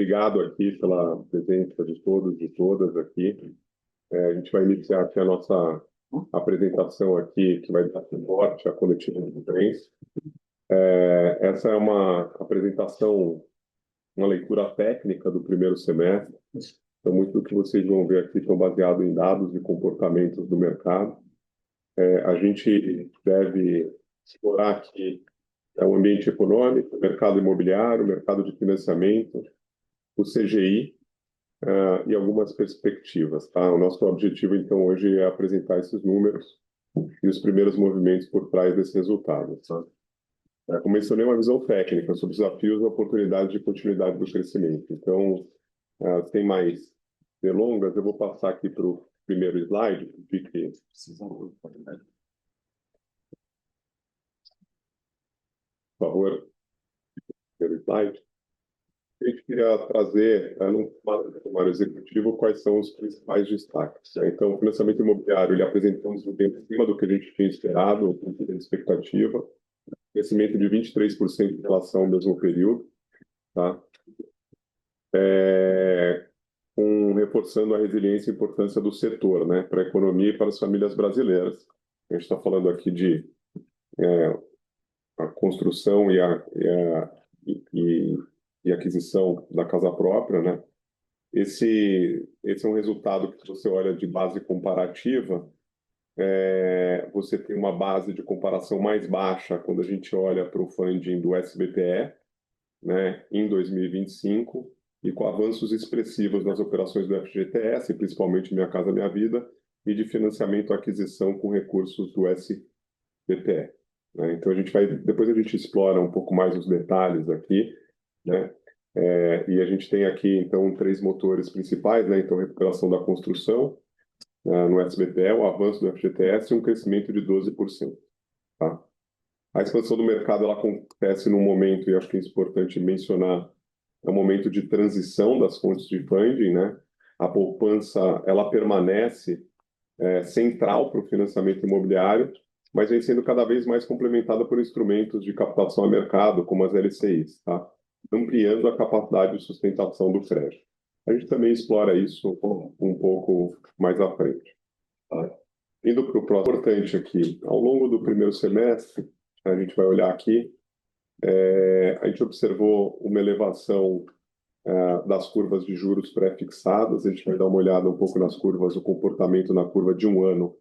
obrigado aqui pela presença de todos e todas aqui. A gente vai iniciar aqui a nossa apresentação aqui, que vai dar suporte à coletiva de imprensa. Essa é uma apresentação, uma leitura técnica do primeiro semestre. Então, muito do que vocês vão ver aqui estão baseados em dados e comportamentos do mercado. A gente deve explorar aqui o ambiente econômico, o mercado imobiliário, o mercado de financiamento, o CGI e algumas perspectivas. Tá? O nosso objetivo, então, hoje é apresentar esses números e os primeiros movimentos por trás desses resultados. Tá? Como mencionei, uma visão técnica sobre os desafios e oportunidades de continuidade do crescimento. Então, sem mais delongas, eu vou passar aqui para o primeiro slide. Por favor, primeiro slide. A gente queria trazer, no sumário executivo, quais são os principais destaques. Então, o financiamento imobiliário, ele apresentou um desempenho acima do que a gente tinha esperado, com a expectativa, crescimento de 23% em relação ao mesmo período, tá? Reforçando a resiliência e importância do setor, né, para a economia e para as famílias brasileiras. A gente está falando aqui de a construção e aquisição da casa própria, né? Esse é um resultado que, se você olha de base comparativa, você tem uma base de comparação mais baixa quando a gente olha para o funding do SBPE, né, em 2025, e com avanços expressivos nas operações do FGTS, principalmente Minha Casa Minha Vida, e de financiamento à aquisição com recursos do SBPE. Né? Então, depois a gente explora um pouco mais os detalhes aqui, né? E a gente tem aqui, então, 3 motores principais, né? Então, recuperação da construção no SBPE, o avanço do FGTS e um crescimento de 12%. Tá? A expansão do mercado ela acontece num momento, e acho que é importante mencionar, é um momento de transição das fontes de funding, né? A poupança ela permanece central para o financiamento imobiliário, mas vem sendo cada vez mais complementada por instrumentos de captação a mercado, como as LCIs, tá? Ampliando a capacidade de sustentação do crédito. A gente também explora isso um pouco mais à frente. Tá? Indo para o próximo, importante aqui, ao longo do primeiro semestre, a gente vai olhar aqui, a gente observou uma elevação das curvas de juros pré-fixadas, a gente vai dar uma olhada um pouco nas curvas, o comportamento na curva de 1 ano,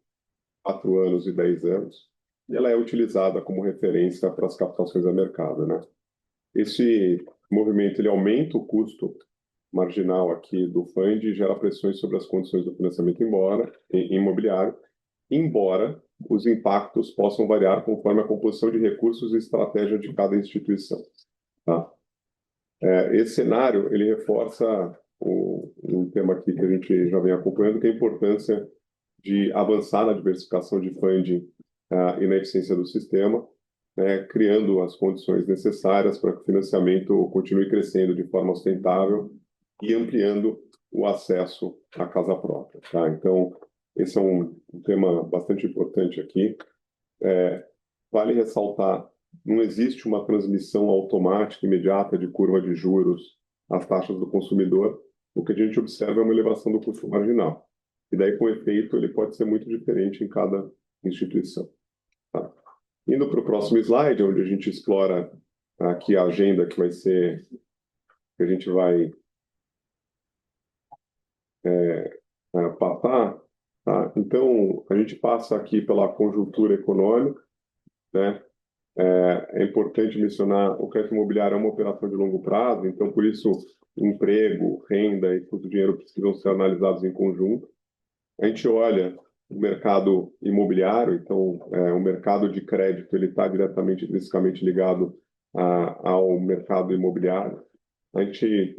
4 anos e 10 anos, e ela é utilizada como referência para as captações a mercado, né? Esse movimento ele aumenta o custo marginal aqui do fund e gera pressões sobre as condições do financiamento imobiliário, embora os impactos possam variar conforme a composição de recursos e estratégia de cada instituição. Tá? Esse cenário ele reforça um tema aqui que a gente já vem acompanhando, que é a importância de avançar na diversificação de funding e na eficiência do sistema, né, criando as condições necessárias para que o financiamento continue crescendo de forma sustentável e ampliando o acesso à casa própria. Tá? Então, esse é um tema bastante importante aqui. Vale ressaltar, não existe uma transmissão automática imediata de curva de juros às taxas do consumidor. O que a gente observa é uma elevação do custo marginal. E daí, com efeito, ele pode ser muito diferente em cada instituição. Tá? Indo para o próximo slide, onde a gente explora aqui a agenda que vai ser, que a gente vai passar. Tá? Então, a gente passa aqui pela conjuntura econômica, né? É importante mencionar o crédito imobiliário é uma operação de longo prazo, então, por isso, emprego, renda e custo de dinheiro precisam ser analisados em conjunto. A gente olha o mercado imobiliário, então, o mercado de crédito ele está diretamente, intrinsecamente ligado ao mercado imobiliário. A gente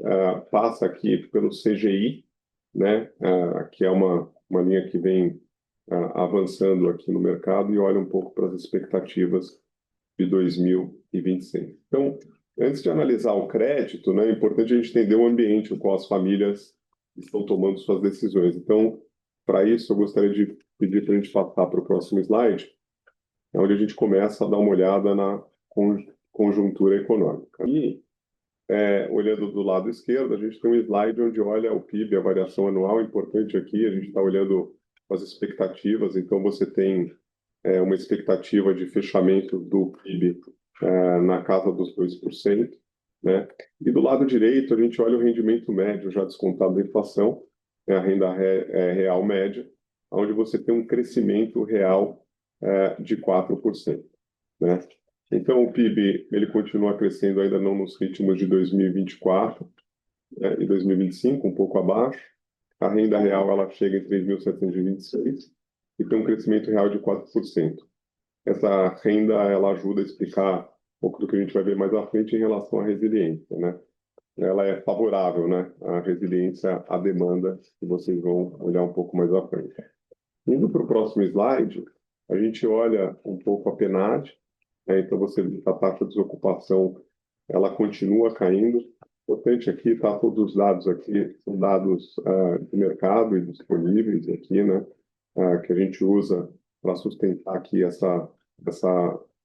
passa aqui pelo CGI, né, que é uma linha que vem avançando aqui no mercado e olha um pouco para as expectativas de 2026. Então, antes de analisar o crédito, né, é importante a gente entender o ambiente no qual as famílias estão tomando suas decisões. Então, para isso, eu gostaria de pedir para a gente passar para o próximo slide, onde a gente começa a dar uma olhada na conjuntura econômica. E Olhando do lado esquerdo, a gente tem um slide onde olha o PIB, a variação anual. Importante aqui, a gente está olhando as expectativas. Então, você tem uma expectativa de fechamento do PIB na casa dos 2%, né? E do lado direito, a gente olha o rendimento médio, já descontado da inflação, a renda real média, onde você tem um crescimento real de 4%, né? Então, o PIB ele continua crescendo, ainda não nos ritmos de 2024 e 2025, um pouco abaixo. A renda real ela chega em 3.726 e tem um crescimento real de 4%. Essa renda ela ajuda a explicar um pouco do que a gente vai ver mais à frente em relação à resiliência, né? Ela é favorável, né? A resiliência à demanda, que vocês vão olhar um pouco mais à frente. Indo para o próximo slide, a gente olha um pouco a PNAD, né? Então você vê que a taxa de desocupação ela continua caindo. Importante aqui, tá? Todos os dados aqui são dados de mercado e disponíveis aqui, né? Que a gente usa para sustentar aqui essa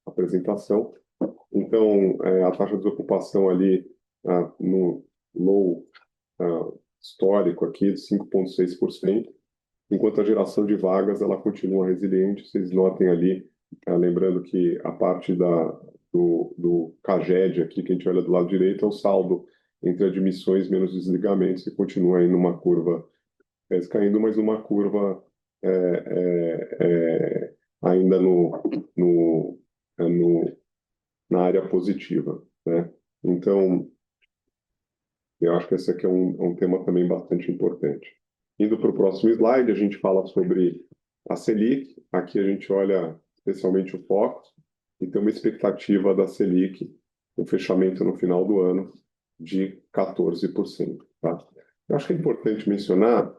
apresentação. Então, a taxa de desocupação ali no low histórico aqui de 5,6%, enquanto a geração de vagas ela continua resiliente. Vocês notem ali, lembrando que a parte do CAGED aqui, que a gente olha do lado direito, é o saldo entre admissões menos desligamentos, e continua aí numa curva caindo, mas numa curva ainda na área positiva, né? Então, eu acho que esse aqui é um tema também bastante importante. Indo para o próximo slide, a gente fala sobre a Selic. Aqui a gente olha especialmente o foco e tem uma expectativa da Selic, o fechamento no final do ano, de 14%. Tá? Eu acho que é importante mencionar,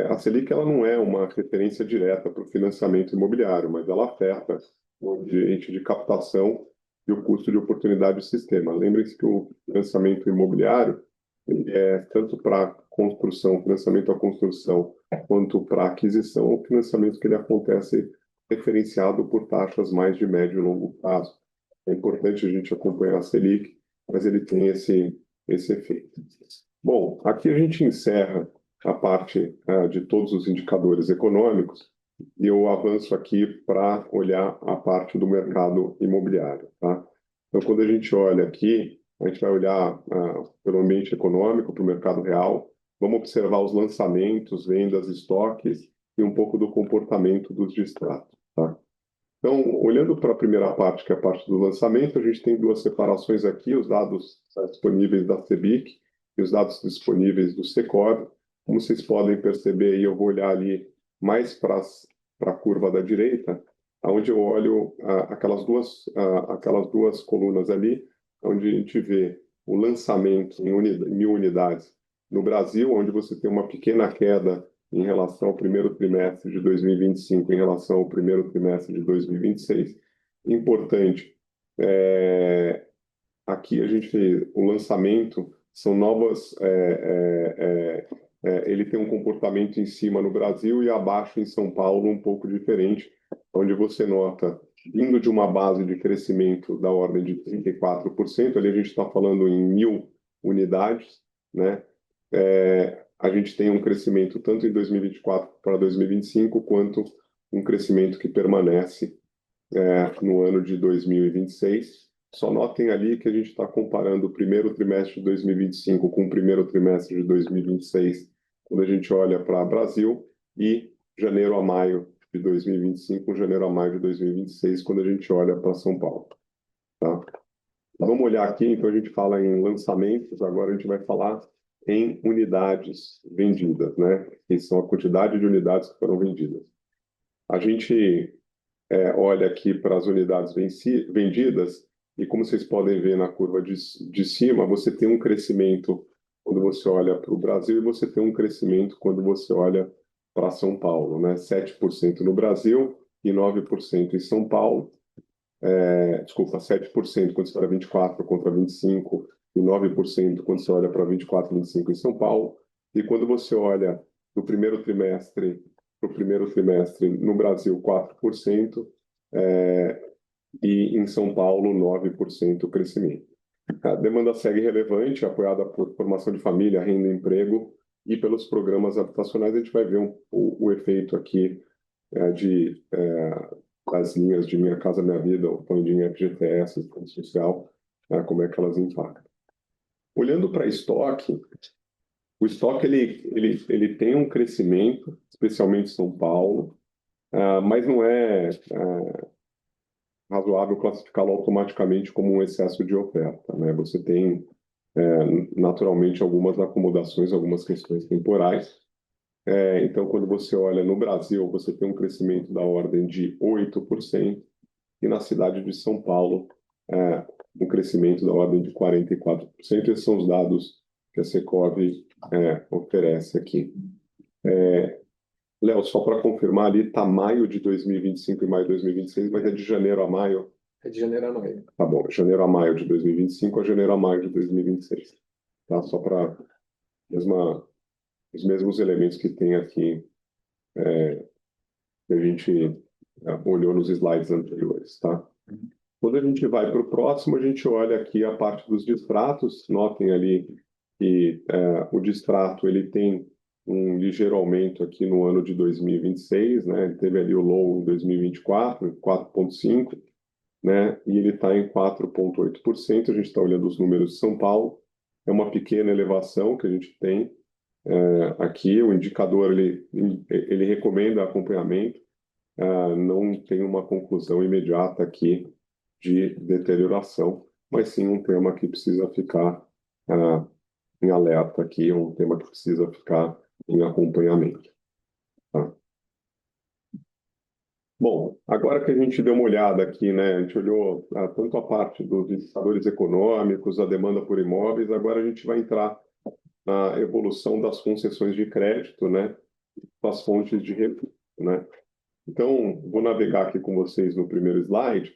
a Selic ela não é uma referência direta para o financiamento imobiliário, mas ela afeta o ambiente de captação e o custo de oportunidade do sistema. Lembrem-se que o financiamento imobiliário ele tanto para construção, financiamento à construção, quanto para aquisição, o financiamento que ele acontece referenciado por taxas mais de médio e longo prazo. É importante a gente acompanhar a Selic, mas ele tem esse efeito. Bom, aqui a gente encerra a parte de todos os indicadores econômicos e eu avanço aqui para olhar a parte do mercado imobiliário, tá? Então, quando a gente olha aqui, a gente vai olhar pelo ambiente econômico, para o mercado real, vamos observar os lançamentos, vendas, estoques e um pouco do comportamento dos distratos, tá? Então, olhando para a primeira parte, que é a parte do lançamento, a gente tem duas separações aqui, os dados disponíveis da CEBIC e os dados disponíveis do Secovi. Como vocês podem perceber, eu vou olhar ali mais para a curva da direita, onde eu olho aquelas duas colunas ali, onde a gente vê o lançamento em 1.000 unidades no Brasil, onde você tem uma pequena queda em relação ao primeiro trimestre de 2025, em relação ao primeiro trimestre de 2026. Importante, aqui a gente, o lançamento são novas, ele tem um comportamento em cima no Brasil e abaixo em São Paulo um pouco diferente, onde você nota, vindo de uma base de crescimento da ordem de 34%, ali a gente está falando em 1.000 unidades, né? A gente tem um crescimento tanto em 2024 para 2025, quanto um crescimento que permanece no ano de 2026. Só notem ali que a gente está comparando o primeiro trimestre de 2025 com o primeiro trimestre de 2026, quando a gente olha para Brasil, e janeiro a maio de 2025, janeiro a maio de 2026, quando a gente olha para São Paulo. Tá? Vamos olhar aqui, então a gente fala em lançamentos, agora a gente vai falar em unidades vendidas, né? Que são a quantidade de unidades que foram vendidas. A gente olha aqui para as unidades vendidas e, como vocês podem ver na curva de cima, você tem um crescimento quando você olha para o Brasil e você tem um crescimento quando você olha para São Paulo, né? 7% no Brasil e 9% em São Paulo. Desculpa, 7% quando você olha 24 contra 25 e 9% quando você olha para 24 e 25 em São Paulo. E quando você olha do primeiro trimestre para o primeiro trimestre no Brasil, 4%, e em São Paulo, 9% o crescimento. A demanda segue relevante, apoiada por formação de família, renda e emprego, e pelos programas habitacionais. A gente vai ver o efeito aqui das linhas de Minha Casa Minha Vida, o funding FGTS, o Fundo Social, como é que elas impactam. Olhando para estoque, o estoque ele tem um crescimento, especialmente em São Paulo, mas não é razoável classificá-lo automaticamente como um excesso de oferta, né? Você tem, naturalmente, algumas acomodações, algumas questões temporais. Então, quando você olha no Brasil, você tem um crescimento da ordem de 8%, e na cidade de São Paulo, um crescimento da ordem de 44%. Esses são os dados que a Secov oferece aqui. Léo, só para confirmar ali, está maio de 2025 e maio de 2026, mas é de janeiro a maio? É de janeiro a maio. Tá bom, janeiro a maio de 2025 a janeiro a maio de 2026. Tá? Só para os mesmos elementos que tem aqui, que a gente olhou nos slides anteriores, tá? Quando a gente vai para o próximo, a gente olha aqui a parte dos distratos. Notem ali que o distrato ele tem um ligeiro aumento aqui no ano de 2026, né? Ele teve ali o low em 2024, 4,5%, né? E ele está em 4,8%. A gente está olhando os números de São Paulo. É uma pequena elevação que a gente tem aqui. O indicador ele recomenda acompanhamento. Não tem uma conclusão imediata aqui de deterioração, mas sim um tema que precisa ficar em alerta aqui, um tema que precisa ficar em acompanhamento. Tá? Bom, agora que a gente deu uma olhada aqui, né, a gente olhou tanto a parte dos indicadores econômicos, a demanda por imóveis, agora a gente vai entrar na evolução das concessões de crédito, né, das fontes de recurso, né. Então, vou navegar aqui com vocês no primeiro slide,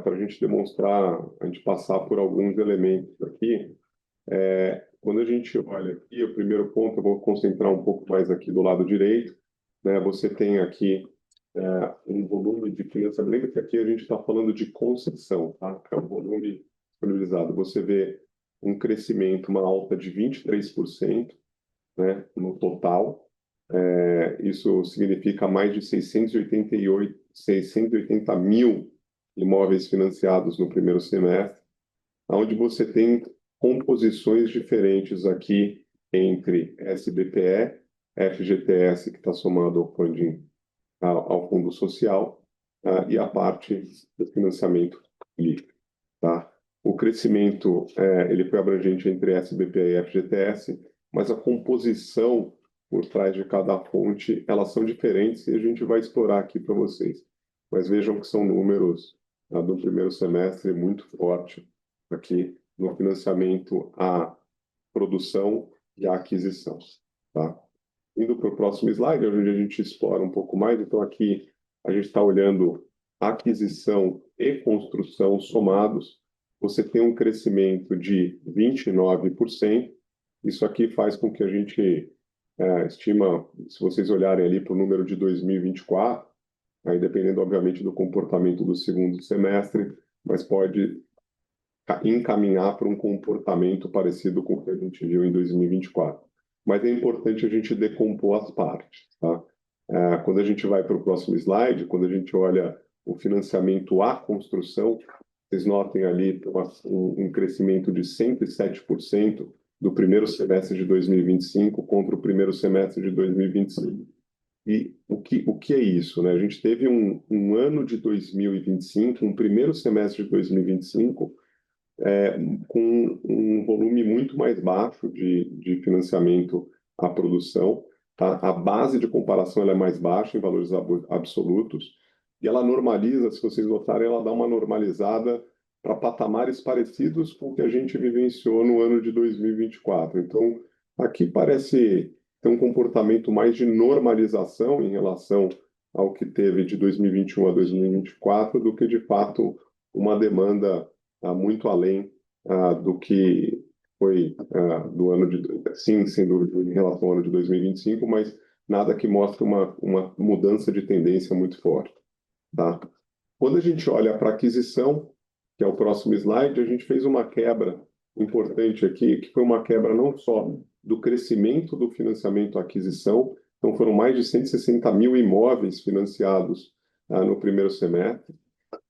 para a gente demonstrar, a gente passar por alguns elementos aqui. Quando a gente olha aqui, o primeiro ponto, eu vou concentrar um pouco mais aqui do lado direito, né? Você tem aqui um volume de financiamento. Lembra que aqui a gente está falando de concessão, tá? É o volume disponibilizado. Você vê um crescimento, uma alta de 23%, né, no total. Isso significa mais de 680 mil imóveis financiados no primeiro semestre, onde você tem composições diferentes aqui entre SBPE, FGTS, que está somado ao funding, ao Fundo Social, e a parte do financiamento livre. Tá? O crescimento ele foi abrangente entre SBPE e FGTS, mas a composição por trás de cada fonte, elas são diferentes e a gente vai explorar aqui para vocês. Mas vejam que são números do primeiro semestre muito forte aqui no financiamento à produção e à aquisição. Tá? Indo para o próximo slide, onde a gente explora um pouco mais. Então, aqui a gente está olhando aquisição e construção somados. Você tem um crescimento de 29%. Isso aqui faz com que a gente estima, se vocês olharem ali para o número de 2024, aí dependendo, obviamente, do comportamento do segundo semestre, mas pode encaminhar para um comportamento parecido com o que a gente viu em 2024. Mas é importante a gente decompor as partes, tá? Quando a gente vai para o próximo slide, quando a gente olha o financiamento à construção, vocês notem ali um crescimento de 107% do primeiro semestre de 2025 contra o primeiro semestre de 2025. E o que é isso, né? A gente teve um ano de 2025, um primeiro semestre de 2025, com um volume muito mais baixo de financiamento à produção. Tá? A base de comparação ela é mais baixa em valores absolutos, e ela normaliza, se vocês notarem, ela dá uma normalizada para patamares parecidos com o que a gente vivenciou no ano de 2024. Então, aqui parece ter um comportamento mais de normalização em relação ao que teve de 2021 a 2024 do que, de fato, uma demanda muito além do que foi do ano de... Sim, sem dúvida, em relação ao ano de 2025, mas nada que mostre uma mudança de tendência muito forte. Tá? Quando a gente olha para aquisição, que é o próximo slide, a gente fez uma quebra importante aqui, que foi uma quebra não só do crescimento do financiamento à aquisição, então foram mais de 160 mil imóveis financiados no primeiro semestre,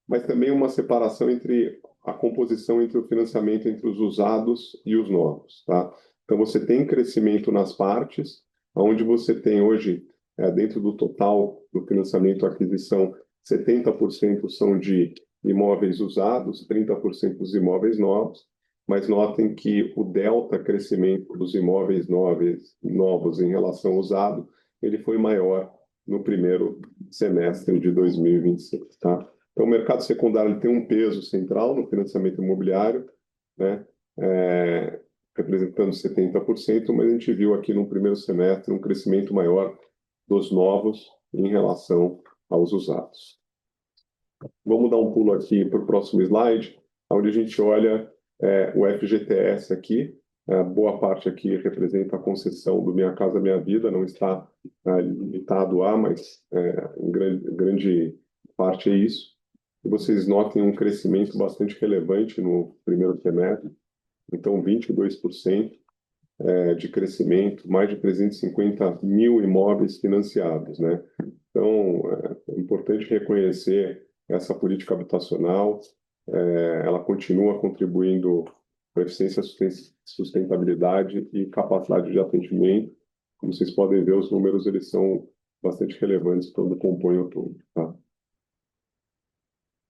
mas também uma separação entre a composição entre o financiamento entre os usados e os novos, tá? Então você tem crescimento nas partes, onde você tem hoje, dentro do total do financiamento à aquisição, 70% são de imóveis usados, 30% dos imóveis novos, mas notem que o delta crescimento dos imóveis novos em relação ao usado, ele foi maior no primeiro semestre de 2026, tá? Então, o mercado secundário tem um peso central no financiamento imobiliário, né? Representando 70%, mas a gente viu aqui no primeiro semestre um crescimento maior dos novos em relação aos usados. Vamos dar um pulo aqui para o próximo slide, onde a gente olha o FGTS aqui. Boa parte aqui representa a concessão do Minha Casa Minha Vida, não está limitado a, mas em grande parte é isso. E vocês notem um crescimento bastante relevante no primeiro semestre, então 22% de crescimento, mais de 350 mil imóveis financiados, né? Então, é importante reconhecer essa política habitacional, ela continua contribuindo para eficiência, sustentabilidade e capacidade de atendimento. Como vocês podem ver, os números eles são bastante relevantes quando compõem o todo, tá?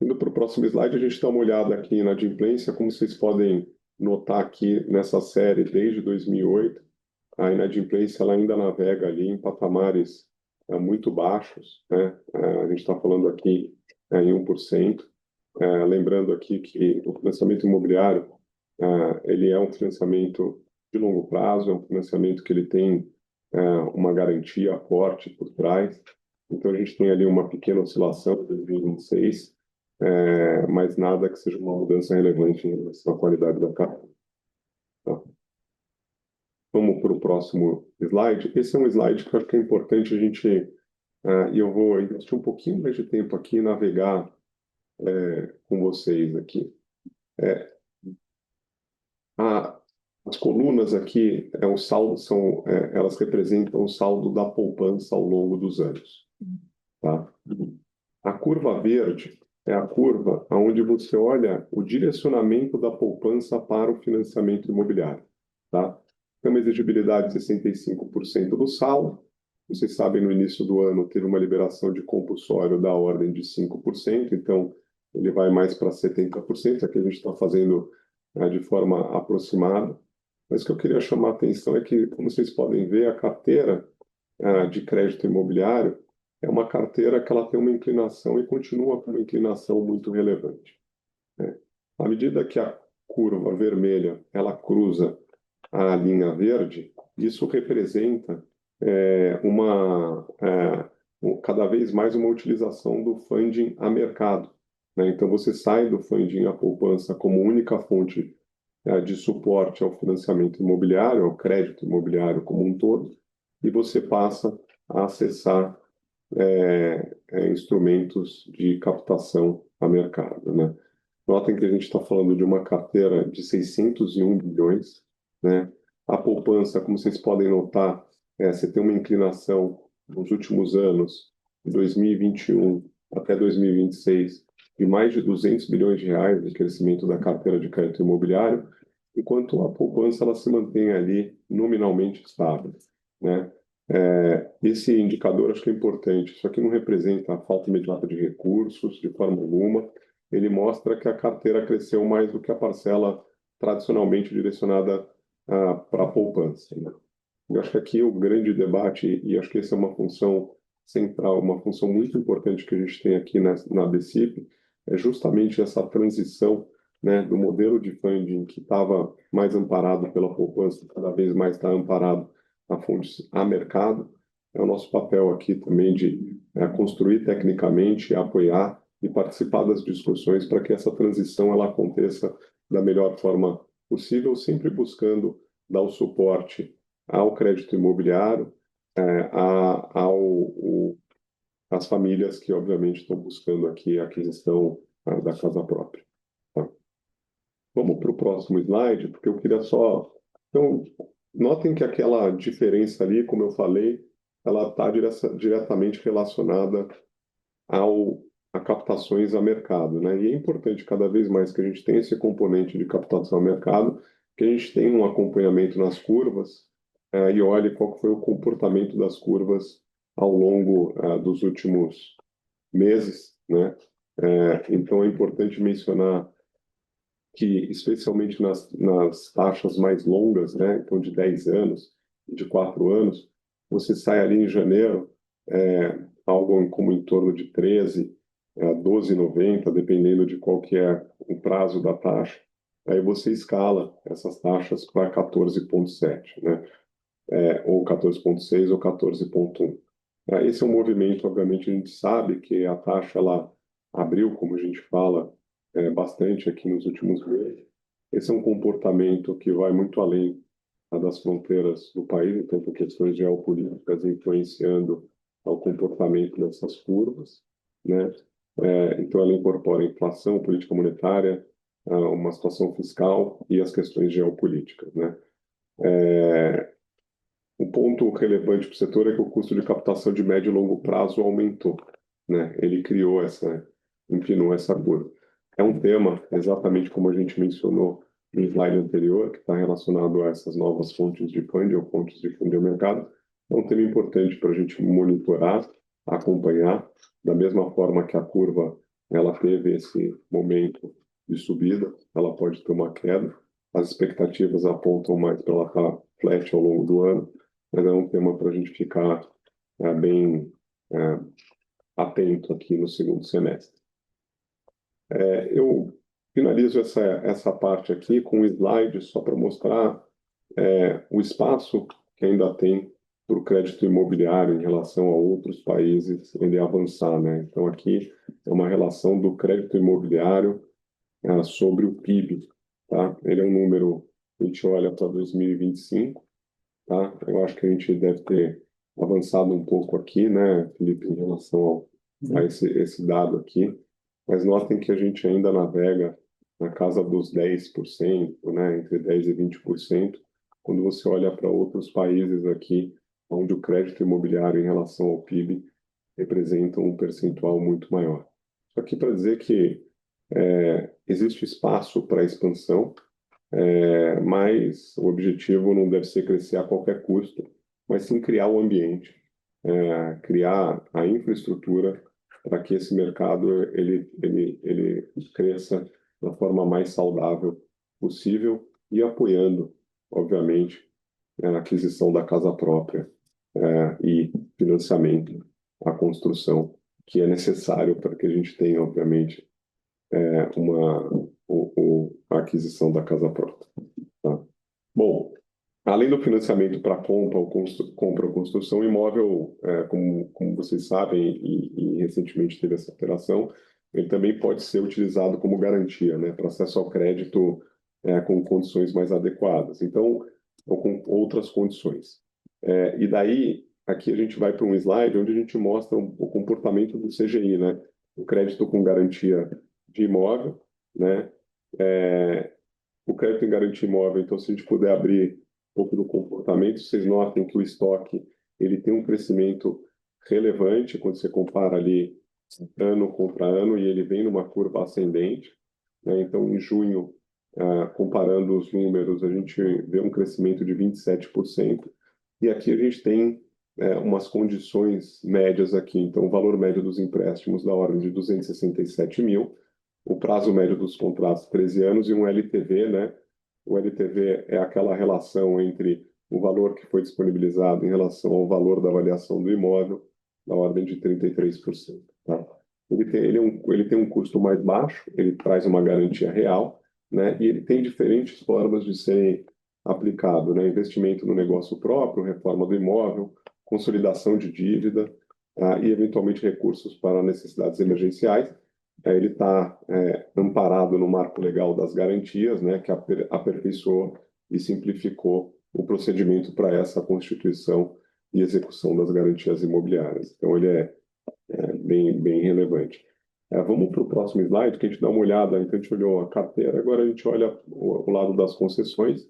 Indo para o próximo slide, a gente dá uma olhada aqui na inadimplência. Como vocês podem notar aqui nessa série, desde 2008, a inadimplência ela ainda navega ali em patamares muito baixos, né? A gente está falando aqui em 1%. Lembrando aqui que o financiamento imobiliário ele é um financiamento de longo prazo, é um financiamento que ele tem uma garantia forte por trás. Então, a gente tem ali uma pequena oscilação em 2026, mas nada que seja uma mudança relevante em relação à qualidade da carteira. Tá? Vamos para o próximo slide. Esse é um slide que eu acho que é importante a gente, e eu vou investir um pouquinho mais de tempo aqui e navegar com vocês aqui. As colunas aqui, o saldo elas representam o saldo da poupança ao longo dos anos, tá? A curva verde é a curva onde você olha o direcionamento da poupança para o financiamento imobiliário, tá? Tem uma exigibilidade de 65% do saldo. Vocês sabem, no início do ano teve uma liberação de compulsório da ordem de 5%, então ele vai mais para 70%. Aqui a gente está fazendo de forma aproximada. Mas o que eu queria chamar a atenção é que, como vocês podem ver, a carteira de crédito imobiliário é uma carteira que ela tem uma inclinação e continua com uma inclinação muito relevante, né? À medida que a curva vermelha ela cruza a linha verde, isso representa cada vez mais uma utilização do funding a mercado, né? Então, você sai do funding à poupança como única fonte de suporte ao financiamento imobiliário, ao crédito imobiliário como um todo, e você passa a acessar instrumentos de captação a mercado, né? Notem que a gente está falando de uma carteira de 601 bilhões, né? A poupança, como vocês podem notar, você tem uma inclinação nos últimos anos, de 2021 até 2026, de mais de 200 bilhões de reais de crescimento da carteira de crédito imobiliário, enquanto a poupança ela se mantém ali nominalmente estável, né? Esse indicador acho que é importante. Isso aqui não representa a falta imediata de recursos, de forma alguma. Ele mostra que a carteira cresceu mais do que a parcela tradicionalmente direcionada para a poupança, né? Eu acho que aqui o grande debate, e acho que essa é uma função central, uma função muito importante que a gente tem aqui na BCIP, é justamente essa transição, né, do modelo de funding que estava mais amparado pela poupança, cada vez mais está amparado a fontes a mercado. É o nosso papel aqui também de construir tecnicamente, apoiar e participar das discussões para que essa transição ela aconteça da melhor forma possível, sempre buscando dar o suporte ao crédito imobiliário, às famílias que, obviamente, estão buscando aqui a aquisição da casa própria, tá? para o próximo slide, porque eu queria só... Então, notem que aquela diferença ali, como eu falei, ela está diretamente relacionada a captações a mercado, né? E é importante cada vez mais que a gente tenha esse componente de captação a mercado, que a gente tenha um acompanhamento nas curvas, e olhe qual que foi o comportamento das curvas ao longo dos últimos meses, né? Então é importante mencionar que, especialmente nas taxas mais longas, né? Então de 10 anos, de 4 anos, você sai ali em janeiro, algo como em torno de 13 a 12,90, dependendo de qual que é o prazo da taxa. Aí você escala essas taxas para 14,7, né? Ou 14,6 ou 14,1. Esse é um movimento, obviamente, a gente sabe que a taxa ela abriu, como a gente fala bastante aqui nos últimos meses. Esse é um comportamento que vai muito além das fronteiras do país, então, por questões geopolíticas influenciando o comportamento dessas curvas, né? Então, ela incorpora inflação, política monetária, uma situação fiscal e as questões geopolíticas, né? Um ponto relevante para o setor é que o custo de captação de médio e longo prazo aumentou, né? Ele empinou essa curva. É um tema, exatamente como a gente mencionou no slide anterior, que está relacionado a essas novas fontes de funding ou fontes de fundo de mercado. É um tema importante para a gente monitorar, acompanhar, da mesma forma que a curva ela teve esse momento de subida, ela pode ter uma queda. As expectativas apontam mais para ela estar flat ao longo do ano, mas é um tema para a gente ficar bem atento aqui no segundo semestre. Eu finalizo essa parte aqui com um slide só para mostrar o espaço que ainda tem para o crédito imobiliário em relação a outros países ele avançar, né? Então aqui é uma relação do crédito imobiliário sobre o PIB, tá? Ele é um número, a gente olha para 2025, tá? Eu acho que a gente deve ter avançado um pouco aqui, né, Felipe, em relação a esse dado aqui, mas notem que a gente ainda navega na casa dos 10%, né, entre 10% e 20%, quando você olha para outros países aqui, onde o crédito imobiliário em relação ao PIB representa um percentual muito maior. Isso aqui para dizer que existe espaço para expansão, mas o objetivo não deve ser crescer a qualquer custo, mas sim criar o ambiente, criar a infraestrutura para que esse mercado ele cresça da forma mais saudável possível e apoiando, obviamente, a aquisição da casa própria e financiamento à construção, que é necessário para que a gente tenha, obviamente, a aquisição da casa própria. Tá? Bom, além do financiamento para compra ou construção, imóvel, como vocês sabem, e recentemente teve essa operação, ele também pode ser utilizado como garantia, né, para acesso ao crédito com condições mais adequadas. Então, ou com outras condições. E daí, aqui a gente vai para um slide onde a gente mostra o comportamento do CGI, né, o crédito com garantia de imóvel, né, o crédito em garantia imóvel. Então, se a gente puder abrir um pouco do comportamento, vocês notem que o estoque ele tem um crescimento relevante quando você compara ali ano contra ano e ele vem numa curva ascendente, né? Então, em junho, comparando os números, a gente vê um crescimento de 27%. E aqui a gente tem umas condições médias aqui. Então, o valor médio dos empréstimos da ordem de 267 mil, o prazo médio dos contratos 13 anos e um LTV, né? O LTV é aquela relação entre o valor que foi disponibilizado em relação ao valor da avaliação do imóvel, da ordem de 33%. Tá? Ele tem um custo mais baixo, ele traz uma garantia real, né? E ele tem diferentes formas de ser aplicado, né? Investimento no negócio próprio, reforma do imóvel, consolidação de dívida, e eventualmente recursos para necessidades emergenciais. Ele está amparado no marco legal das garantias, né, que aperfeiçoou e simplificou o procedimento para essa constituição e execução das garantias imobiliárias. Então, ele é bem relevante. Vamos para o próximo slide, que a gente dá uma olhada. Então, a gente olhou a carteira, agora a gente olha o lado das concessões.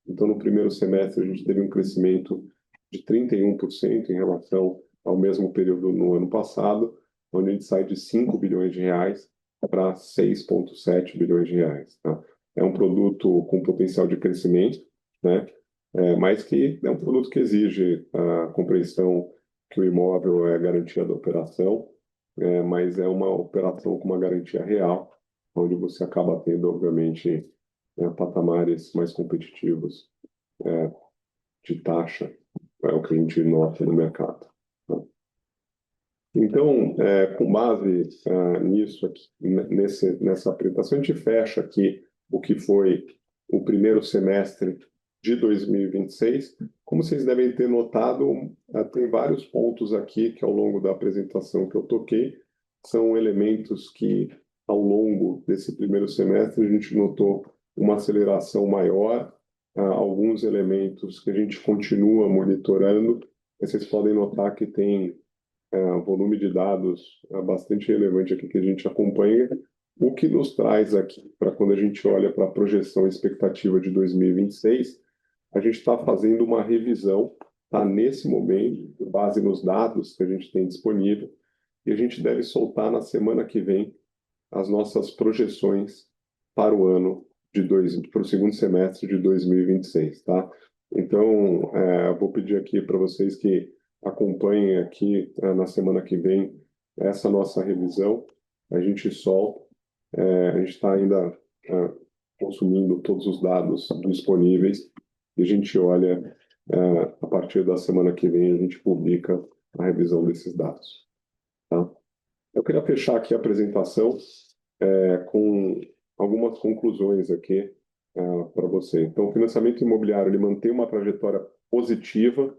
Então, no primeiro semestre, a gente teve um crescimento de 31% em relação ao mesmo período no ano passado, onde a gente sai de 5 bilhões de reais para 6,7 bilhões de reais. Tá? É um produto com potencial de crescimento, né? Mas que é um produto que exige a compreensão que o imóvel é garantia da operação, mas é uma operação com uma garantia real, onde você acaba tendo, obviamente, patamares mais competitivos de taxa, é o que a gente nota no mercado. Tá? Então, com base nisso aqui, nessa apresentação, a gente fecha aqui o que foi o primeiro semestre de 2026. Como vocês devem ter notado, tem vários pontos aqui que ao longo da apresentação que eu toquei, são elementos que ao longo desse primeiro semestre a gente notou uma aceleração maior, alguns elementos que a gente continua monitorando. Vocês podem notar que tem volume de dados bastante relevante aqui que a gente acompanha, o que nos traz aqui para quando a gente olha para a projeção e expectativa de 2026, a gente está fazendo uma revisão, tá, nesse momento, com base nos dados que a gente tem disponível, e a gente deve soltar na semana que vem as nossas projeções para o ano para o segundo semestre de 2026, tá? Então, eu vou pedir aqui para vocês que acompanhem aqui na semana que vem essa nossa revisão. A gente solta, a gente está ainda consumindo todos os dados disponíveis e a gente olha, a partir da semana que vem, a gente publica a revisão desses dados, tá? Eu queria fechar aqui a apresentação com algumas conclusões aqui para você. Então, o financiamento imobiliário ele mantém uma trajetória positiva,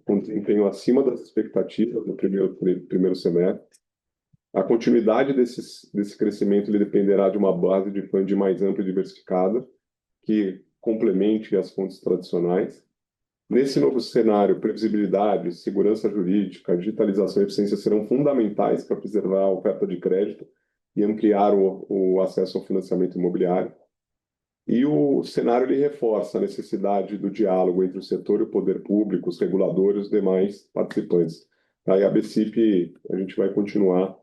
com desempenho acima das expectativas no primeiro semestre. A continuidade desse crescimento ele dependerá de uma base de funding mais ampla e diversificada, que complemente as fontes tradicionais. Nesse novo cenário, previsibilidade, segurança jurídica, digitalização e eficiência serão fundamentais para preservar a oferta de crédito e ampliar o acesso ao financiamento imobiliário. E o cenário ele reforça a necessidade do diálogo entre o setor e o poder público, os reguladores e os demais participantes. Aí a BCIP, a gente vai continuar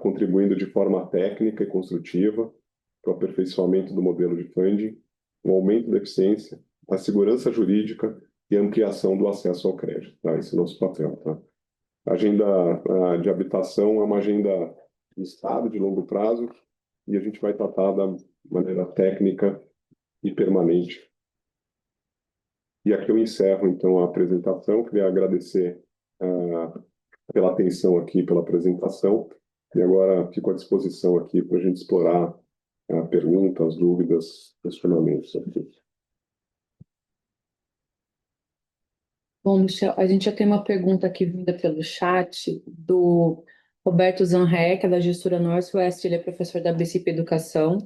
contribuindo de forma técnica e construtiva para o aperfeiçoamento do modelo de funding, o aumento da eficiência, a segurança jurídica e a ampliação do acesso ao crédito. Tá? Esse é o nosso papel. Tá? A agenda de habitação é uma agenda de Estado de longo prazo e a gente vai tratar da maneira técnica e permanente. E aqui eu encerro, então, a apresentação. Queria agradecer pela atenção aqui, pela apresentação. E agora fico à disposição aqui para a gente explorar perguntas, dúvidas, questionamentos aqui. Bom, Michel, a gente já tem uma pergunta aqui vinda pelo chat do Roberto Zanré, que é da Gestora Northwest, ele é professor da BCP Educação.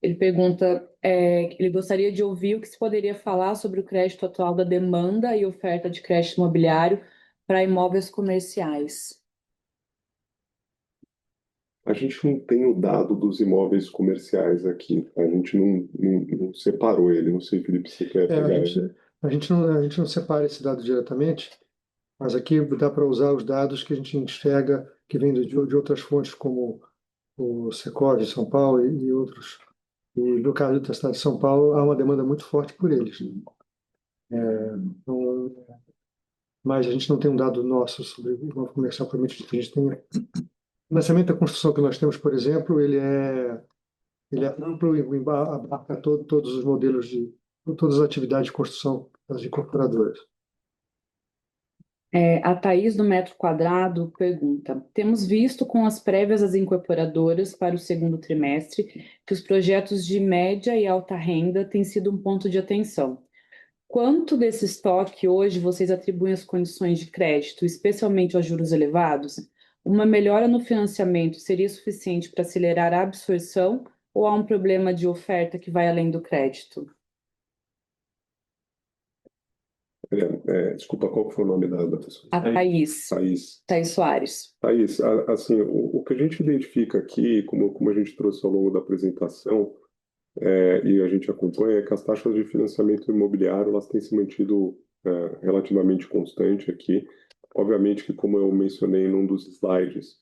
Ele pergunta, ele gostaria de ouvir o que se poderia falar sobre o crédito atual da demanda e oferta de crédito imobiliário para imóveis comerciais. A gente não tem o dado dos imóveis comerciais aqui, a gente não separou ele, não sei, Felipe, se você quer pegar ele. A gente não separa esse dado diretamente, mas aqui dá para usar os dados que a gente enxerga que vêm de outras fontes, como o Secov de São Paulo e outros. E no caso da cidade de São Paulo, há uma demanda muito forte por eles. Então, mas a gente não tem um dado nosso sobre o imóvel comercial propriamente dito. A gente tem o financiamento da construção que nós temos, por exemplo, ele é amplo e abarca todos os modelos todas as atividades de construção das incorporadoras. A Thaís do Metro Quadrado pergunta: temos visto com as prévias das incorporadoras para o segundo trimestre que os projetos de média e alta renda têm sido um ponto de atenção. Quanto desse estoque hoje vocês atribuem às condições de crédito, especialmente aos juros elevados? Uma melhora no financiamento seria suficiente para acelerar a absorção ou há um problema de oferta que vai além do crédito? Desculpa, qual foi o nome da pessoa? A Thaís, Thaís. Thaís Soares. Thaís, assim, o que a gente identifica aqui, como a gente trouxe ao longo da apresentação, e a gente acompanha, é que as taxas de financiamento imobiliário elas têm se mantido relativamente constante aqui. Obviamente que, como eu mencionei num dos slides,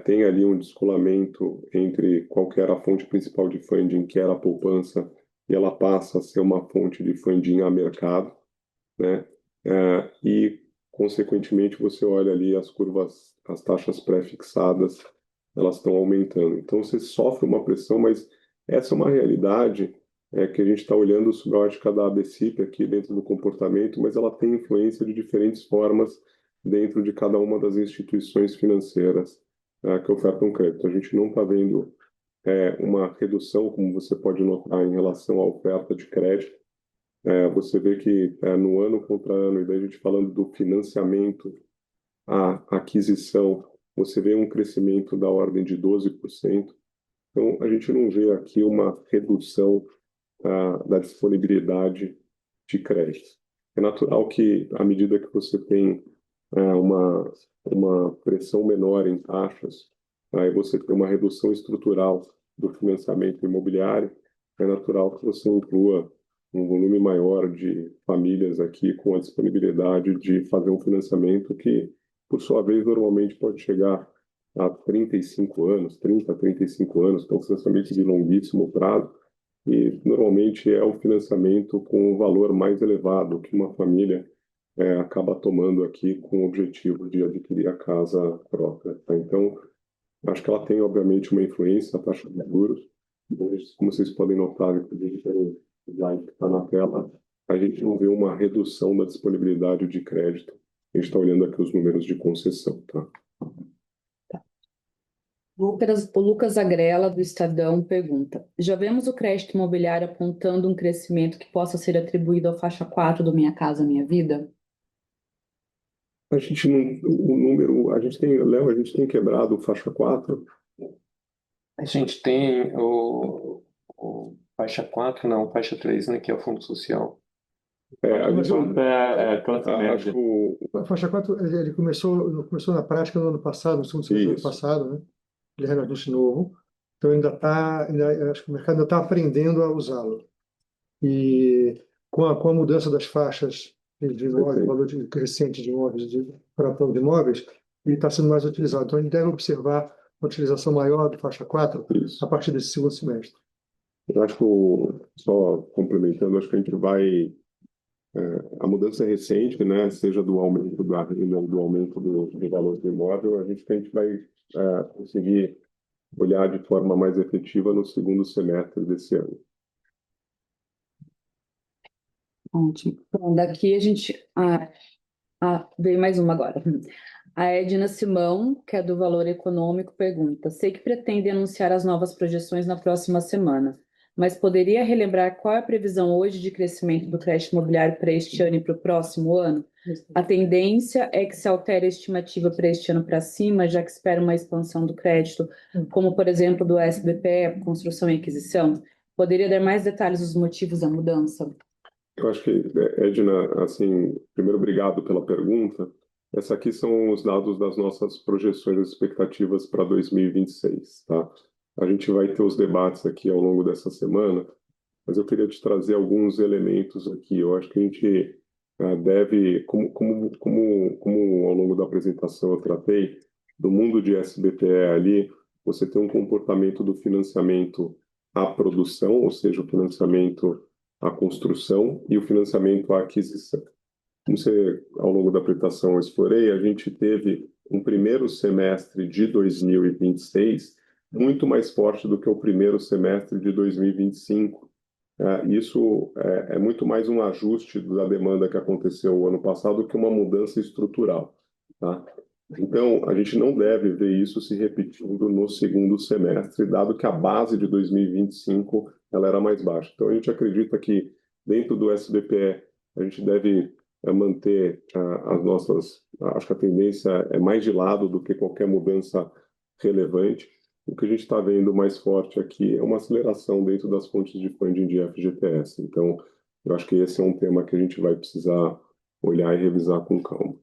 tem ali um descolamento entre qual que era a fonte principal de funding, que era a poupança, e ela passa a ser uma fonte de funding a mercado, né? E, consequentemente, você olha ali as curvas, as taxas pré-fixadas, elas estão aumentando. Então, você sofre uma pressão, mas essa é uma realidade que a gente está olhando sobre a ótica da ABCIP aqui dentro do comportamento, mas ela tem influência de diferentes formas dentro de cada uma das instituições financeiras que ofertam crédito. A gente não está vendo uma redução, como você pode notar, em relação à oferta de crédito. Você vê que no ano contra ano, e daí a gente falando do financiamento à aquisição, você vê um crescimento da ordem de 12%. Então, a gente não vê aqui uma redução da disponibilidade de crédito. É natural que, à medida que você tem uma pressão menor em taxas, aí você tem uma redução estrutural do financiamento imobiliário, é natural que você inclua um volume maior de famílias aqui com a disponibilidade de fazer um financiamento que, por sua vez, normalmente pode chegar a 35 anos, 30, 35 anos, então financiamento de longuíssimo prazo, e normalmente é o financiamento com o valor mais elevado que uma família acaba tomando aqui com o objetivo de adquirir a casa própria, tá? Então, acho que ela tem, obviamente, uma influência, a taxa de juros. Como vocês podem notar, inclusive pelo slide que está na tela, a gente não vê uma redução da disponibilidade de crédito. A gente está olhando aqui os números de concessão, tá? O Lucas Agrela, do Estadão, pergunta: já vemos o crédito imobiliário apontando um crescimento que possa ser atribuído à faixa 4 do Minha Casa Minha Vida? A gente não, o número, a gente tem, Léo, a gente tem quebrado faixa 4. A gente tem o faixa 4, não, faixa 3, né, que é o Fundo Social. A gente, classe acho média. que A faixa 4, ele começou na prática no ano passado, no segundo semestre do ano Isso. passado, né? Ele é relativamente novo, então acho que o mercado ainda está aprendendo a usá-lo. E com a mudança das faixas de imóveis, valor crescente de imóveis para plano de imóveis, ele está sendo mais utilizado. Então, a gente deve observar uma utilização maior do faixa 4 isso. a partir desse segundo semestre. Eu acho que, só complementando, acho que a gente vai. A mudança é recente, né? Seja do aumento da renda, do aumento do valor do imóvel, a gente vai conseguir olhar de forma mais efetiva no segundo semestre desse ano. Ótimo. Bom, daqui a gente. Veio mais uma agora. A Edna Simão, que é do Valor Econômico, pergunta: sei que pretende anunciar as novas projeções na próxima semana, mas poderia relembrar qual é a previsão hoje de crescimento do crédito imobiliário para este ano e para o próximo ano? A tendência é que se altere a estimativa para este ano para cima, já que espera uma expansão do crédito, como, por exemplo, do SBPE, construção e aquisição. Poderia dar mais detalhes dos motivos da mudança? Eu acho que, Edna, assim, primeiro, obrigado pela pergunta. Essa aqui são os dados das nossas projeções e expectativas para 2026, tá? A gente vai ter os debates aqui ao longo dessa semana, mas eu queria te trazer alguns elementos aqui. Eu acho que a gente deve, como ao longo da apresentação eu tratei, do mundo de SBPE ali, você tem um comportamento do financiamento à produção, ou seja, o financiamento à construção e o financiamento à aquisição. Como você, ao longo da apresentação, eu explorei, a gente teve um primeiro semestre de 2026 muito mais forte do que o primeiro semestre de 2025. Isso é muito mais um ajuste da demanda que aconteceu o ano passado do que uma mudança estrutural, tá? Então, a gente não deve ver isso se repetindo no segundo semestre, dado que a base de 2025 ela era mais baixa. Então, a gente acredita que dentro do SBPE a gente deve manter as nossas. Acho que a tendência é mais de lado do que qualquer mudança relevante. O que a gente está vendo mais forte aqui é uma aceleração dentro das fontes de funding de FGTS. Então, eu acho que esse é um tema que a gente vai precisar olhar e revisar com calma.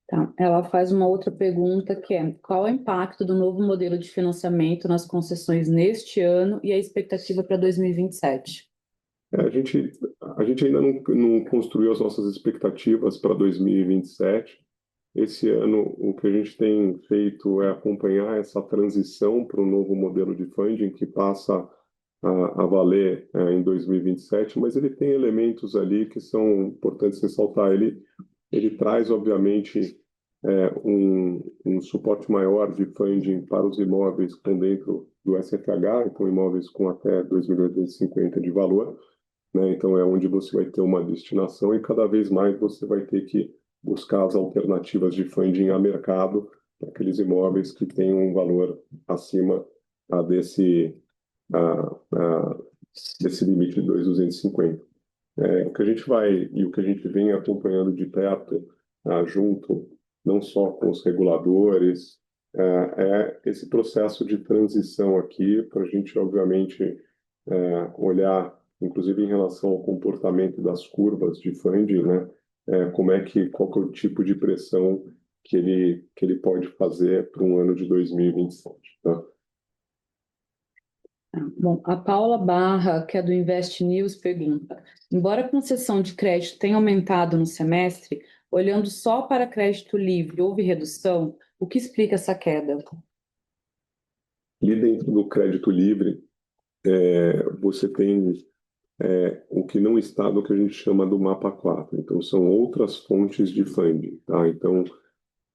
Tá. Ela faz uma outra pergunta que é: qual é o impacto do novo modelo de financiamento nas concessões neste ano e a expectativa para 2027? A gente ainda não construiu as nossas expectativas para 2027. Esse ano, o que a gente tem feito é acompanhar essa transição para o novo modelo de funding que passa a valer em 2027, mas ele tem elementos ali que são importantes ressaltar. Ele traz, obviamente, um suporte maior de funding para os imóveis que estão dentro do SFH, então imóveis com até 2.250 de valor, né? Então é onde você vai ter uma destinação e cada vez mais você vai ter que buscar as alternativas de funding a mercado para aqueles imóveis que têm um valor acima desse, ah, ah, desse limite de 2.250. O que a gente vai e o que a gente vem acompanhando de perto, junto não só com os reguladores, é esse processo de transição aqui para a gente, obviamente, olhar, inclusive em relação ao comportamento das curvas de funding, né? Qual que é o tipo de pressão que ele pode fazer para um ano de 2027, tá? Bom, a Paula Barra, que é do Invest News, pergunta: embora a concessão de crédito tenha aumentado no semestre, olhando só para crédito livre, houve redução? O que explica essa queda? Ali dentro do crédito livre, você tem o que não está no que a gente chama do mapa 4. Então, são outras fontes de funding, tá? Então,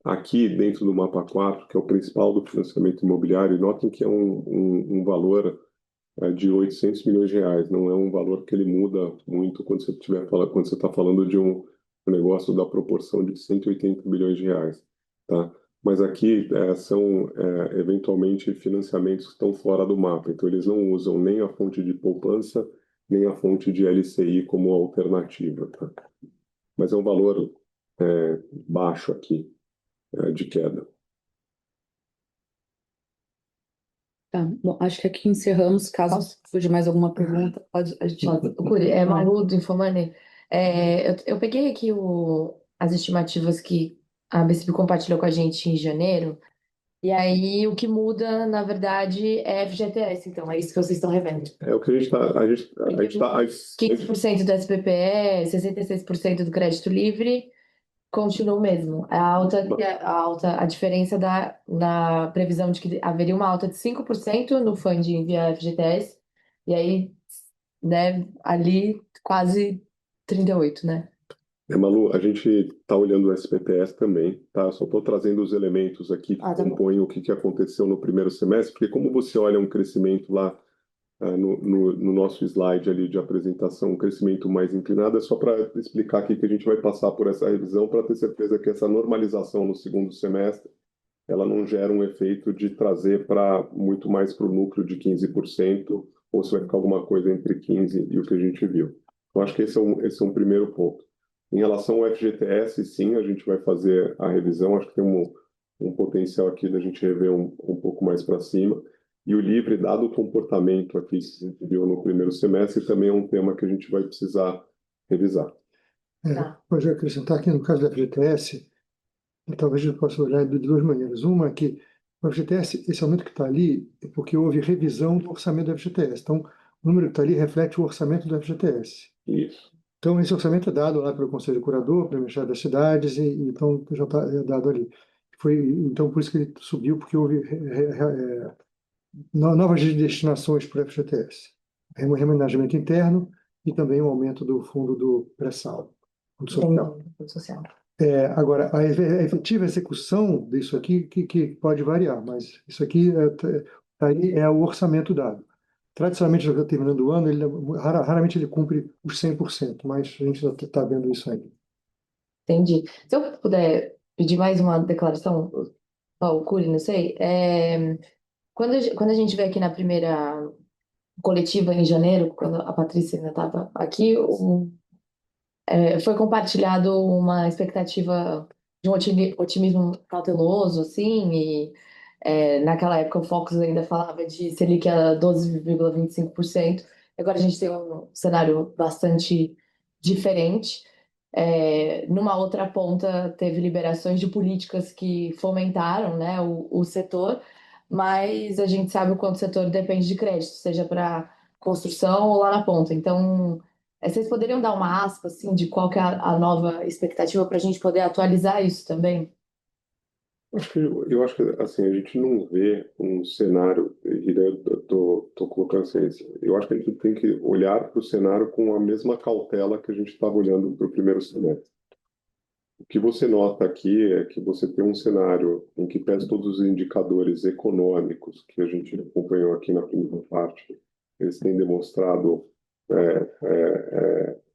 aqui dentro do mapa 4, que é o principal do financiamento imobiliário, notem que é um valor de 800 milhões de reais. Não é um valor que ele muda muito quando quando você está falando de um negócio da proporção de 180 bilhões de reais, tá? Mas aqui são eventualmente financiamentos que estão fora do mapa, então eles não usam nem a fonte de poupança, nem a fonte de LCI como alternativa, tá? Mas é um valor baixo aqui de queda. Tá, bom, acho que aqui encerramos. Caso surja mais alguma pergunta, a gente... Curi, Malu do Infomani. Eu peguei aqui as estimativas que a BCP compartilhou com a gente em janeiro, e aí o que muda, na verdade, é FGTS, então, é isso que vocês estão revendo. É o que a gente está. A gente tá, 15% do SPPE, 66% do crédito livre, continua o mesmo. A diferença na previsão de que haveria uma alta de 5% no funding via FGTS, e aí, né, ali quase 38, né? Malu, a gente está olhando o SPPS também, tá? Só estou trazendo os elementos aqui que Tá bom. compõem o que aconteceu no primeiro semestre, porque como você olha um crescimento lá no nosso slide ali de apresentação, um crescimento mais inclinado, é só para explicar aqui que a gente vai passar por essa revisão para ter certeza que essa normalização no segundo semestre, ela não gera um efeito de trazer para muito mais para o núcleo de 15%, ou se vai ficar alguma coisa entre 15% e o que a gente viu. Eu acho que esse é um primeiro ponto. Em relação ao FGTS, sim, a gente vai fazer a revisão. Acho que tem um potencial aqui da gente rever um pouco mais para cima. E o livre, dado o comportamento aqui que a gente viu no primeiro semestre, também é um tema que a gente vai precisar revisar. Tá. Pode acrescentar aqui no caso da FGTS, talvez eu possa olhar de duas maneiras. Uma é que o FGTS, esse aumento que está ali, é porque houve revisão do orçamento do FGTS. Então, o número que está ali reflete o orçamento do FGTS. Isso. Então, esse orçamento é dado lá pelo Conselho Curador, pelo Ministério das Cidades, e então já está dado ali. Então, por isso que ele subiu, porque houve novas destinações para o FGTS. Remanejamento interno e também o aumento do fundo do pré-sal, fundo social. Fundo social. Agora, a efetiva execução disso aqui que pode variar, mas isso aqui aí é o orçamento dado. Tradicionalmente, já terminando o ano, raramente ele cumpre os 100%, mas a gente está vendo isso ainda. Entendi. Se eu puder pedir mais uma declaração, Paulo Cury, não sei, quando a gente veio aqui na primeira coletiva em janeiro, quando a Patrícia ainda estava aqui, foi compartilhado uma expectativa de um otimismo cauteloso, assim, e naquela época o Focus ainda falava de Selic a 12,25%. Agora a gente tem um cenário bastante diferente. Numa outra ponta, teve liberações de políticas que fomentaram, né, o setor, mas a gente sabe o quanto o setor depende de crédito, seja para construção ou lá na ponta. Então, vocês poderiam dar uma aspa assim, de qual que é a nova expectativa para a gente poder atualizar isso também? Eu acho que assim, a gente não vê um cenário, e daí eu tô colocando assim, eu acho que a gente tem que olhar para o cenário com a mesma cautela que a gente estava olhando para o primeiro semestre. O que você nota aqui é que você tem um cenário em que, pese todos os indicadores econômicos que a gente acompanhou aqui na primeira parte, eles têm demonstrado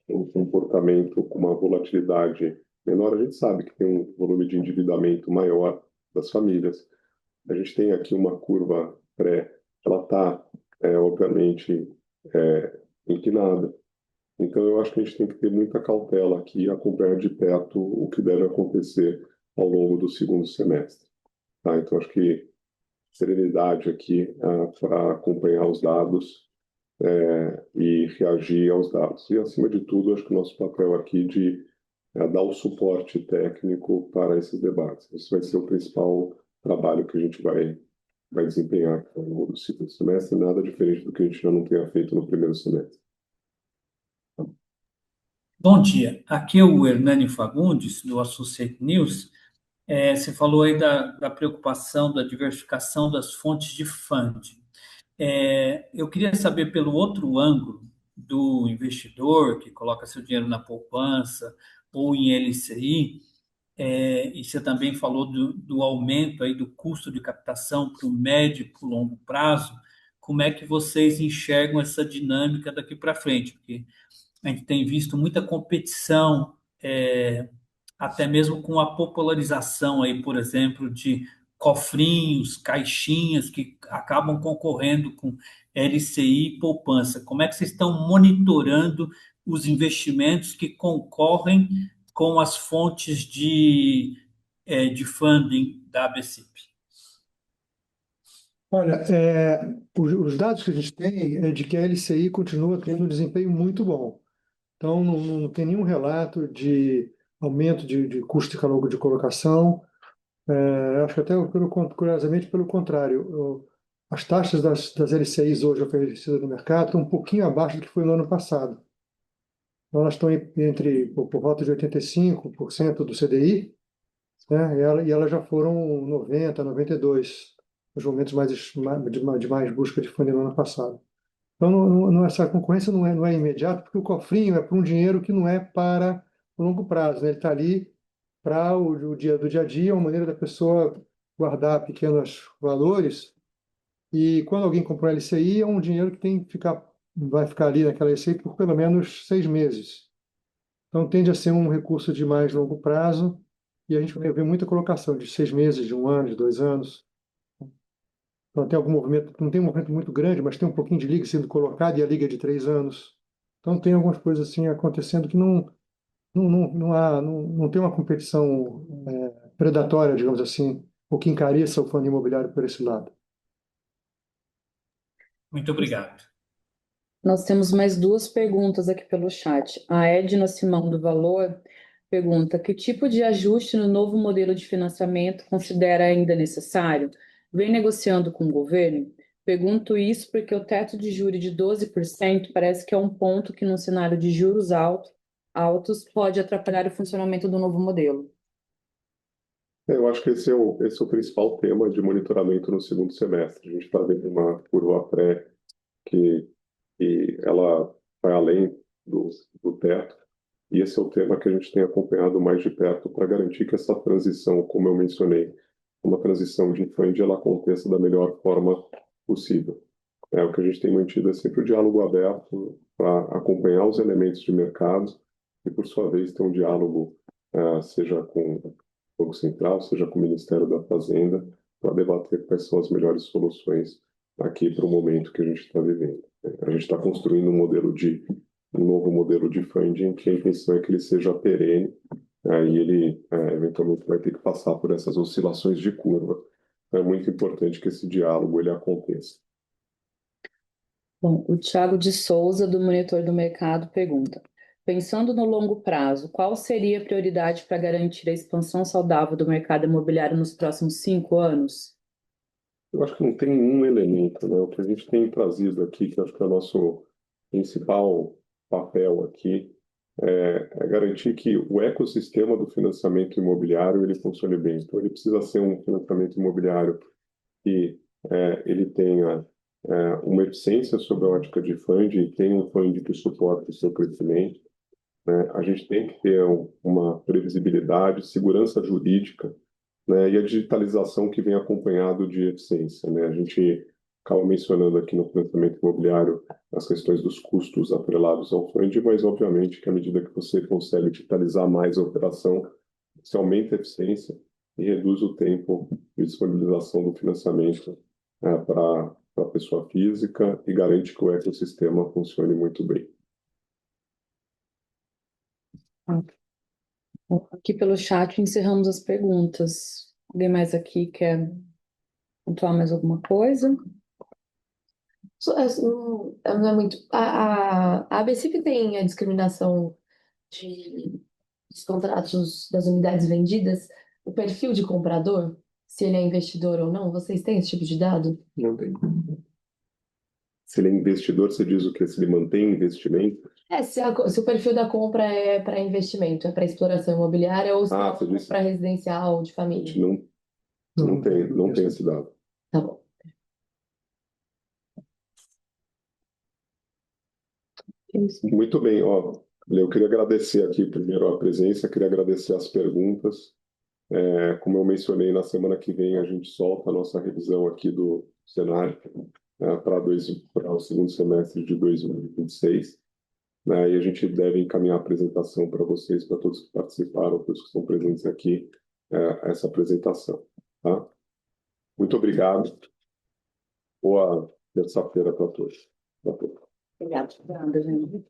um comportamento com uma volatilidade menor. A gente sabe que tem um volume de endividamento maior das famílias. A gente tem aqui uma curva pré, ela está, obviamente, inclinada. Então, eu acho que a gente tem que ter muita cautela aqui e acompanhar de perto o que deve acontecer ao longo do segundo semestre. Tá? Então, acho que serenidade aqui para acompanhar os dados e reagir aos dados. E, acima de tudo, acho que o nosso papel aqui de dar o suporte técnico para esses debates. Esse vai ser o principal trabalho que a gente vai desempenhar ao longo do segundo semestre, nada diferente do que a gente já não tenha feito no primeiro semestre. Bom dia, aqui é o Hernani Fagundes, do Associate News. Você falou aí da preocupação da diversificação das fontes de funding. Eu queria saber pelo outro ângulo do investidor que coloca seu dinheiro na poupança ou em LCI, e você também falou do aumento aí do custo de captação para o médio e para o longo prazo. Como é que vocês enxergam essa dinâmica daqui para frente? Porque a gente tem visto muita competição, até mesmo com a popularização aí, por exemplo, de cofrinhos, caixinhas que acabam concorrendo com LCI e poupança. Como é que vocês estão monitorando os investimentos que concorrem com as fontes de funding da ABCIP? Olha, os dados que a gente tem é de que a LCI continua tendo um desempenho muito bom. Então, não tem nenhum relato de aumento de custo de colocação. Acho que até, curiosamente, pelo contrário. As taxas das LCIs hoje oferecidas no mercado estão um pouquinho abaixo do que foi no ano passado. Então, elas estão por volta de 85% do CDI, né? E elas já foram 90, 92, nos momentos de mais busca de fundo no ano passado. Então, essa concorrência não é imediata, porque o cofrinho é para um dinheiro que não é para o longo prazo, né? Ele está ali para o dia do dia a dia, uma maneira da pessoa guardar pequenos valores. E quando alguém comprou LCI, é um dinheiro que vai ficar ali naquela LCI por pelo menos 6 meses. Então, tende a ser um recurso de mais longo prazo, e a gente vai ver muita colocação de 6 meses, de 1 ano, de 2 anos. Então, tem algum movimento, não tem um movimento muito grande, mas tem um pouquinho de liga sendo colocada, e a liga é de 3 anos. Então, tem algumas coisas assim acontecendo que não tem uma competição predatória, digamos assim, ou que encareça o fundo imobiliário por esse lado. Muito obrigado. Nós temos mais duas perguntas aqui pelo chat. A Edna Simão do Valor pergunta: que tipo de ajuste no novo modelo de financiamento considera ainda necessário? Vem negociando com o governo? Pergunto isso porque o teto de juros de 12% parece que é um ponto que, num cenário de juros altos, pode atrapalhar o funcionamento do novo modelo. Eu acho que esse é o principal tema de monitoramento no segundo semestre. A gente está vendo uma curva pré que ela vai além do teto, e esse é o tema que a gente tem acompanhado mais de perto para garantir que essa transição, como eu mencionei, uma transição de fund, ela aconteça da melhor forma possível. O que a gente tem mantido é sempre o diálogo aberto para acompanhar os elementos de mercado e, por sua vez, ter um diálogo, seja com o Banco Central, seja com o Ministério da Fazenda, para debater quais são as melhores soluções aqui para o momento que a gente está vivendo. A gente está construindo um novo modelo de funding que a intenção é que ele seja perene, e ele eventualmente vai ter que passar por essas oscilações de curva. Então, é muito importante que esse diálogo ele aconteça. Bom, o Thiago de Souza, do Monitor do Mercado, pergunta: Pensando no longo prazo, qual seria a prioridade para garantir a expansão saudável do mercado imobiliário nos próximos 5 anos? Eu acho que não tem um elemento, né? O que a gente tem trazido aqui, que eu acho que é o nosso principal papel aqui, é garantir que o ecossistema do financiamento imobiliário ele funcione bem. Então, ele precisa ser um financiamento imobiliário que ele tenha uma eficiência sob a ótica de fundo e tenha um fundo que suporte o seu crescimento, né? A gente tem que ter uma previsibilidade, segurança jurídica, né? E a digitalização que vem acompanhado de eficiência, né? A gente acaba mencionando aqui no financiamento imobiliário as questões dos custos atrelados ao fundo, mas obviamente que à medida que você consegue digitalizar mais a operação, você aumenta a eficiência e reduz o tempo de disponibilização do financiamento para a pessoa física e garante que o ecossistema funcione muito bem. Aqui pelo chat encerramos as perguntas. Alguém mais aqui quer pontuar mais alguma coisa? Não é muito. A ABCIP tem a discriminação dos contratos das unidades vendidas, o perfil de comprador, se ele é investidor ou não. Vocês têm esse tipo de dado? Não tem. Se ele é investidor, você diz o quê? Se ele mantém investimento? Se o perfil da compra é para investimento, é para exploração imobiliária ou se Ah, é você disse. para residencial de A família. gente não tem esse dado. Tá bom. Muito bem, ó. Eu queria agradecer aqui primeiro a presença, queria agradecer as perguntas. Como eu mencionei, na semana que vem a gente solta a nossa revisão aqui do cenário para o segundo semestre de 2026. Né, e a gente deve encaminhar a apresentação para vocês, para todos que participaram, todos que estão presentes aqui, essa apresentação. Tá? Muito obrigado. Boa terça-feira para todos. Obrigada. Obrigada, gente.